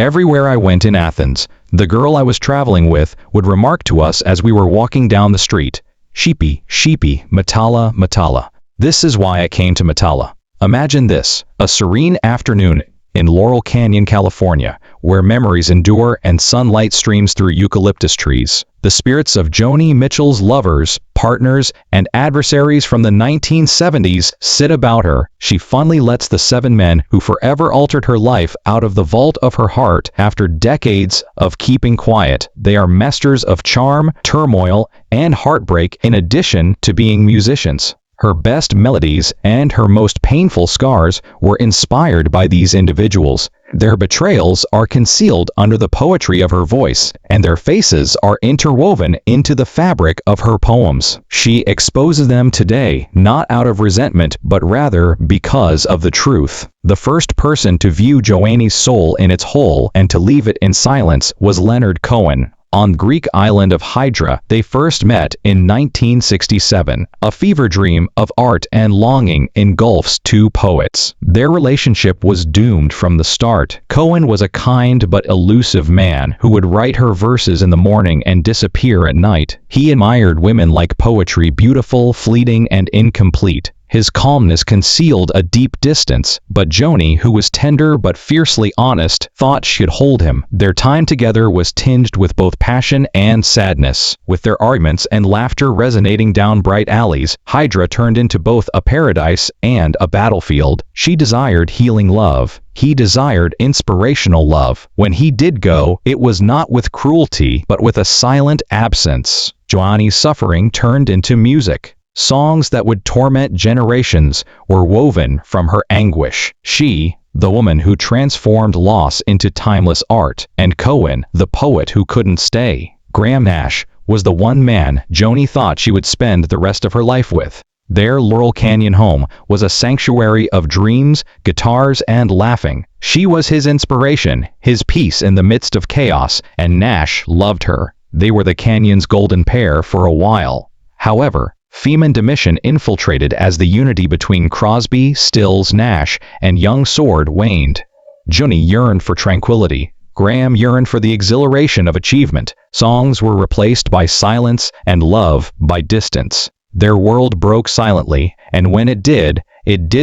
Everywhere I went in Athens, the girl I was traveling with would remark to us as we were walking down the street, "Sheepy, sheepy, Matala, Matala." This is why I came to Matala. Imagine this, a serene afternoon in Laurel Canyon, California, where memories endure and sunlight streams through eucalyptus trees. The spirits of Joni Mitchell's lovers, partners, and adversaries from the 1970s sit about her. She fondly lets the 7 men who forever altered her life out of the vault of her heart after decades of keeping quiet. They are masters of charm, turmoil, and heartbreak in addition to being musicians. Her best melodies and her most painful scars were inspired by these individuals. Their betrayals are concealed under the poetry of her voice, and their faces are interwoven into the fabric of her poems. She exposes them today, not out of resentment, but rather because of the truth. The first person to view Joni's soul in its whole and to leave it in silence was Leonard Cohen. On Greek island of Hydra, they first met in 1967. A fever dream of art and longing engulfs 2 poets. Their relationship was doomed from the start. Cohen was a kind but elusive man who would write her verses in the morning and disappear at night. He admired women like poetry, beautiful, fleeting, and incomplete. His calmness concealed a deep distance, but Joni, who was tender but fiercely honest, thought she'd hold him. Their time together was tinged with both passion and sadness. With their arguments and laughter resonating down bright alleys, Hydra turned into both a paradise and a battlefield. She desired healing love. He desired inspirational love. When he did go, it was not with cruelty, but with a silent absence. Joni's suffering turned into music. Songs that would torment generations were woven from her anguish. She, the woman who transformed loss into timeless art, and Cohen, the poet who couldn't stay. Graham Nash was the one man Joni thought she would spend the rest of her life with. Their Laurel Canyon home was a sanctuary of dreams, guitars, and laughing. She was his inspiration, his peace in the midst of chaos, and Nash loved her. They were the canyon's golden pair for a while. However, Feman Demission infiltrated as the unity between Crosby, Stills, Nash, and Young Sword waned. Joni yearned for tranquility. Graham yearned for the exhilaration of achievement. Songs were replaced by silence and love by distance. Their world broke silently, and when it did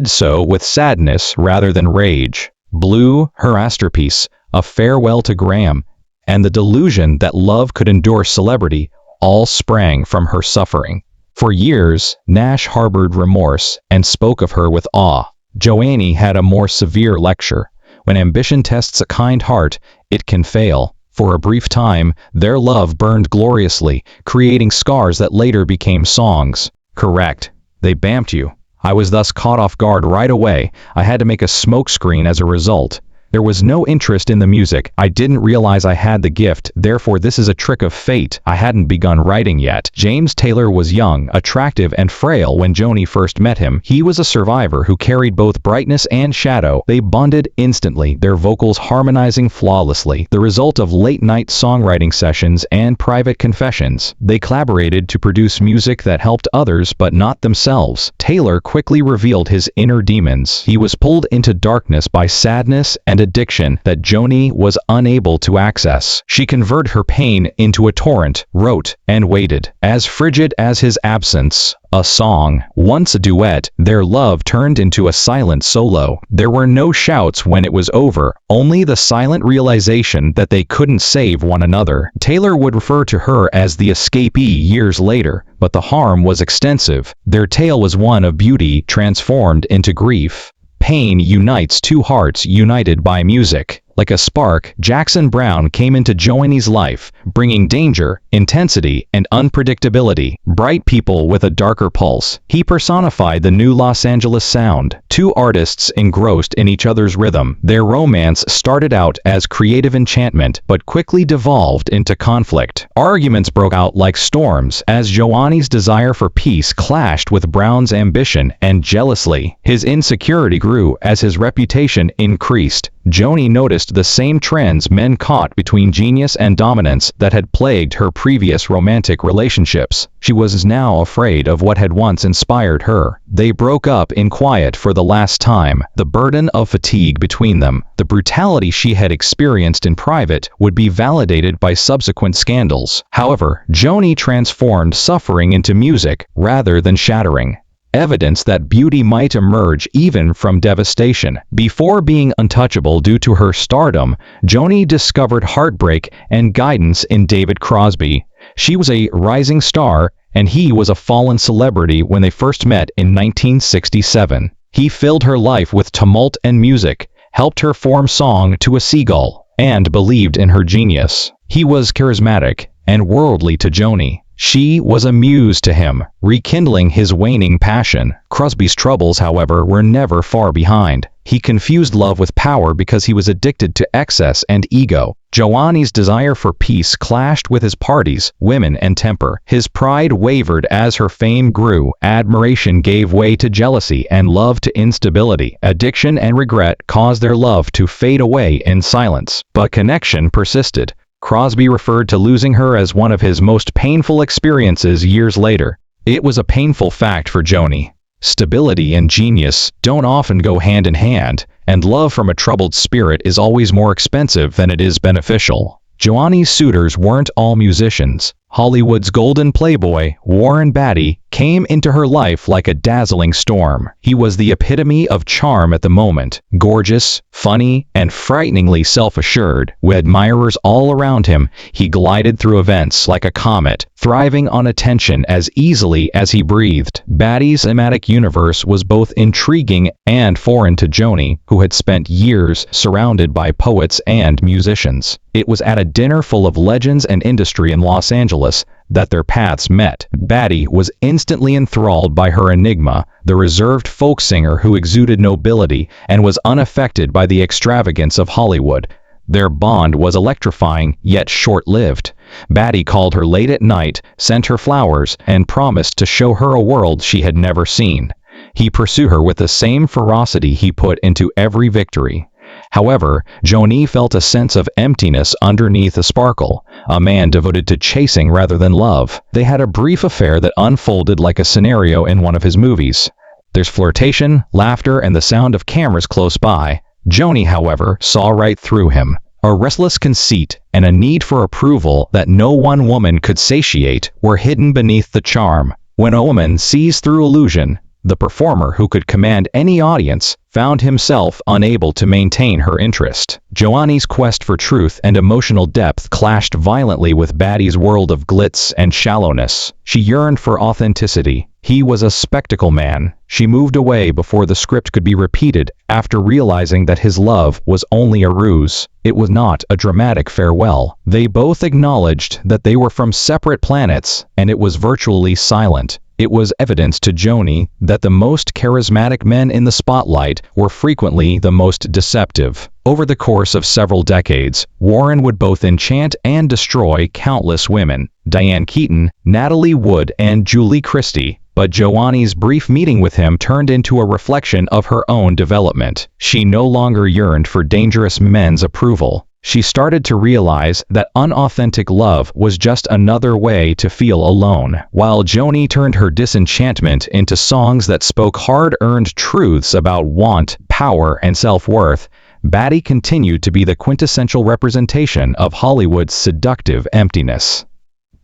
so with sadness rather than rage. Blue, her masterpiece, a farewell to Graham, and the delusion that love could endure celebrity all sprang from her suffering. For years, Nash harbored remorse and spoke of her with awe. Joni had a more severe lecture. When ambition tests a kind heart, it can fail. For a brief time, their love burned gloriously, creating scars that later became songs. Correct. They bamped you. I was thus caught off guard right away. I had to make a smokescreen as a result. There was no interest in the music. I didn't realize I had the gift, therefore this is a trick of fate. I hadn't begun writing yet. James Taylor was young, attractive, and frail when Joni first met him. He was a survivor who carried both brightness and shadow. They bonded instantly, their vocals harmonizing flawlessly, the result of late-night songwriting sessions and private confessions. They collaborated to produce music that helped others but not themselves. Taylor quickly revealed his inner demons. He was pulled into darkness by sadness and addiction that Joni was unable to access. She converted her pain into a torrent, wrote, and waited. As frigid as his absence, a song. Once a duet, their love turned into a silent solo. There were no shouts when it was over, only the silent realization that they couldn't save one another. Taylor would refer to her as the escapee years later, but the harm was extensive. Their tale was one of beauty transformed into grief. Pain unites 2 hearts united by music. Like a spark, Jackson Browne came into Joni's life, bringing danger, intensity, and unpredictability. Bright people with a darker pulse. He personified the new Los Angeles sound. 2 artists engrossed in each other's rhythm. Their romance started out as creative enchantment, but quickly devolved into conflict. Arguments broke out like storms as Joni's desire for peace clashed with Browne's ambition, and jealously, his insecurity grew as his reputation increased. Joni noticed the same trends men caught between genius and dominance that had plagued her previous romantic relationships. She was now afraid of what had once inspired her. They broke up in quiet for the last time. The burden of fatigue between them, the brutality she had experienced in private, would be validated by subsequent scandals. However, Joni transformed suffering into music rather than shattering. Evidence that beauty might emerge even from devastation. Before being untouchable due to her stardom, Joni discovered heartbreak and guidance in David Crosby. She was a rising star, and he was a fallen celebrity when they first met in 1967. He filled her life with tumult and music, helped her form Song to a Seagull, and believed in her genius. He was charismatic and worldly to Joni. She was a muse to him, rekindling his waning passion. Crosby's troubles, however, were never far behind. He confused love with power because he was addicted to excess and ego. Joni's desire for peace clashed with his parties, women, and temper. His pride wavered as her fame grew. Admiration gave way to jealousy and love to instability. Addiction and regret caused their love to fade away in silence. But connection persisted. Crosby referred to losing her as one of his most painful experiences years later. It was a painful fact for Joni. Stability and genius don't often go hand in hand, and love from a troubled spirit is always more expensive than it is beneficial. Joni's suitors weren't all musicians. Hollywood's golden playboy, Warren Beatty, came into her life like a dazzling storm. He was the epitome of charm at the moment, gorgeous, funny, and frighteningly self-assured. With admirers all around him, he glided through events like a comet, thriving on attention as easily as he breathed. Beatty's cinematic universe was both intriguing and foreign to Joni, who had spent years surrounded by poets and musicians. It was at a dinner full of legends and industry in Los Angeles that their paths met. Beatty was instantly enthralled by her enigma, the reserved folk singer who exuded nobility and was unaffected by the extravagance of Hollywood. Their bond was electrifying, yet short-lived. Beatty called her late at night, sent her flowers, and promised to show her a world she had never seen. He pursued her with the same ferocity he put into every victory. However, Joni felt a sense of emptiness underneath the sparkle, a man devoted to chasing rather than love. They had a brief affair that unfolded like a scenario in one of his movies. There's flirtation, laughter, and the sound of cameras close by. Joni, however, saw right through him. A restless conceit and a need for approval that no one woman could satiate were hidden beneath the charm. When a woman sees through illusion, the performer who could command any audience found himself unable to maintain her interest. Joni's quest for truth and emotional depth clashed violently with Beatty's world of glitz and shallowness. She yearned for authenticity. He was a spectacle man. She moved away before the script could be repeated, after realizing that his love was only a ruse. It was not a dramatic farewell. They both acknowledged that they were from separate planets, and it was virtually silent. It was evidence to Joni that the most charismatic men in the spotlight were frequently the most deceptive. Over the course of several decades, Warren would both enchant and destroy countless women: Diane Keaton, Natalie Wood, and Julie Christie. But Joni's brief meeting with him turned into a reflection of her own development. She no longer yearned for dangerous men's approval. She started to realize that unauthentic love was just another way to feel alone. While Joni turned her disenchantment into songs that spoke hard-earned truths about want, power, and self-worth, Beatty continued to be the quintessential representation of Hollywood's seductive emptiness.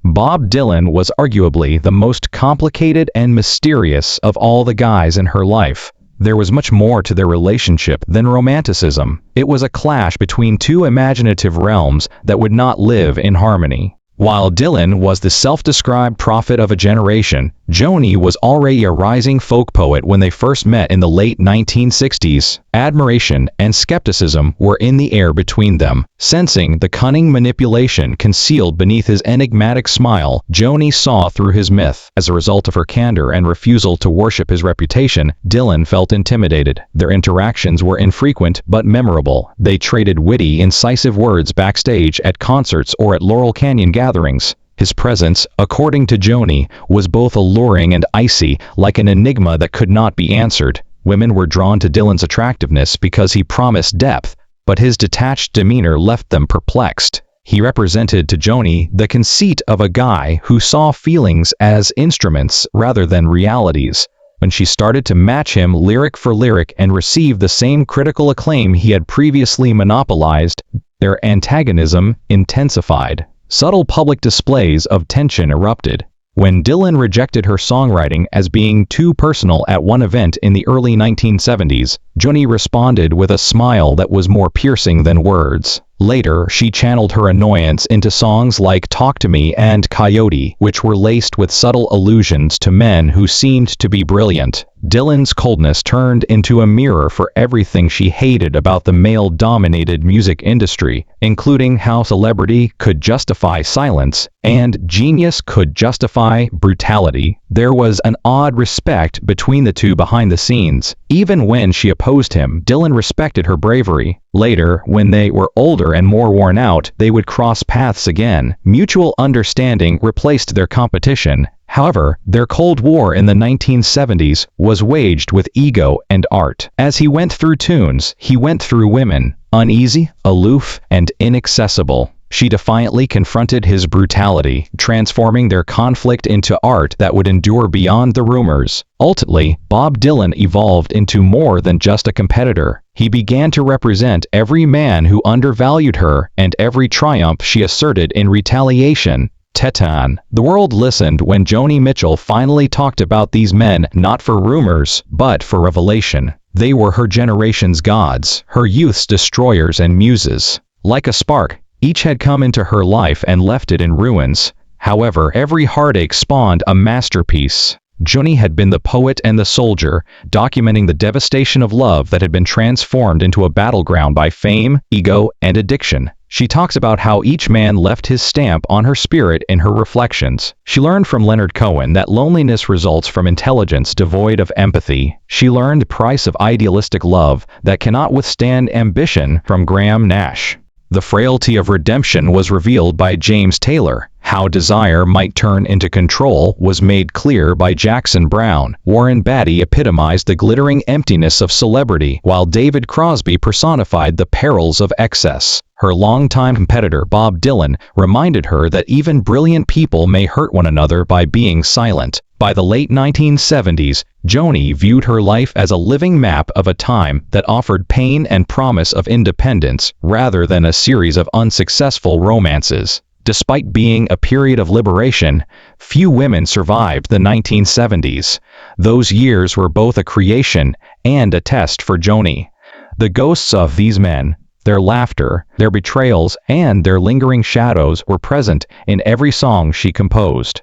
Bob Dylan was arguably the most complicated and mysterious of all the guys in her life. There was much more to their relationship than romanticism. It was a clash between two imaginative realms that would not live in harmony. While Dylan was the self-described prophet of a generation, Joni was already a rising folk poet when they first met in the late 1960s. Admiration and skepticism were in the air between them. Sensing the cunning manipulation concealed beneath his enigmatic smile, Joni saw through his myth. As a result of her candor and refusal to worship his reputation, Dylan felt intimidated. Their interactions were infrequent but memorable. They traded witty, incisive words backstage at concerts or at Laurel Canyon gatherings. His presence, according to Joni, was both alluring and icy, like an enigma that could not be answered. Women were drawn to Dylan's attractiveness because he promised depth, but his detached demeanor left them perplexed. He represented to Joni the conceit of a guy who saw feelings as instruments rather than realities. When she started to match him lyric for lyric and receive the same critical acclaim he had previously monopolized, their antagonism intensified. Subtle public displays of tension erupted. When Dylan rejected her songwriting as being too personal at one event in the early 1970s, Joni responded with a smile that was more piercing than words. Later, she channeled her annoyance into songs like Talk to Me and Coyote, which were laced with subtle allusions to men who seemed to be brilliant. Dylan's coldness turned into a mirror for everything she hated about the male-dominated music industry, including how celebrity could justify silence and genius could justify brutality. There was an odd respect between the two behind the scenes. Even when she opposed him, Dylan respected her bravery. Later, when they were older and more worn out, they would cross paths again. Mutual understanding replaced their competition. However, their Cold War in the 1970s was waged with ego and art. As he went through tunes, he went through women, uneasy, aloof, and inaccessible. She defiantly confronted his brutality, transforming their conflict into art that would endure beyond the rumors. Ultimately, Bob Dylan evolved into more than just a competitor. He began to represent every man who undervalued her and every triumph she asserted in retaliation. Teton. The world listened when Joni Mitchell finally talked about these men not for rumors, but for revelation. They were her generation's gods, her youth's destroyers and muses. Like a spark, each had come into her life and left it in ruins. However, every heartache spawned a masterpiece. Joni had been the poet and the soldier, documenting the devastation of love that had been transformed into a battleground by fame, ego, and addiction. She talks about how each man left his stamp on her spirit in her reflections. She learned from Leonard Cohen that loneliness results from intelligence devoid of empathy. She learned the price of idealistic love that cannot withstand ambition from Graham Nash. The frailty of redemption was revealed by James Taylor. How desire might turn into control was made clear by Jackson Browne. Warren Beatty epitomized the glittering emptiness of celebrity, while David Crosby personified the perils of excess. Her longtime competitor Bob Dylan reminded her that even brilliant people may hurt one another by being silent. By the late 1970s, Joni viewed her life as a living map of a time that offered pain and promise of independence, rather than a series of unsuccessful romances. Despite being a period of liberation, few women survived the 1970s. Those years were both a creation and a test for Joni. The ghosts of these men, their laughter, their betrayals, and their lingering shadows were present in every song she composed.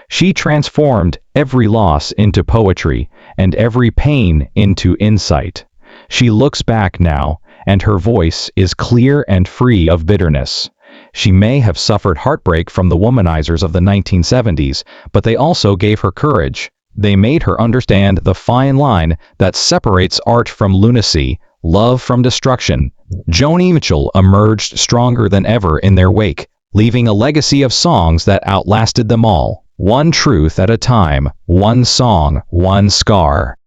She transformed every loss into poetry and every pain into insight. She looks back now, and her voice is clear and free of bitterness. She may have suffered heartbreak from the Womanizers of the 1970s, but they also gave her courage. They made her understand the fine line that separates art from lunacy, love from destruction. Joni Mitchell emerged stronger than ever in their wake, leaving a legacy of songs that outlasted them all. One truth at a time, one song, one scar.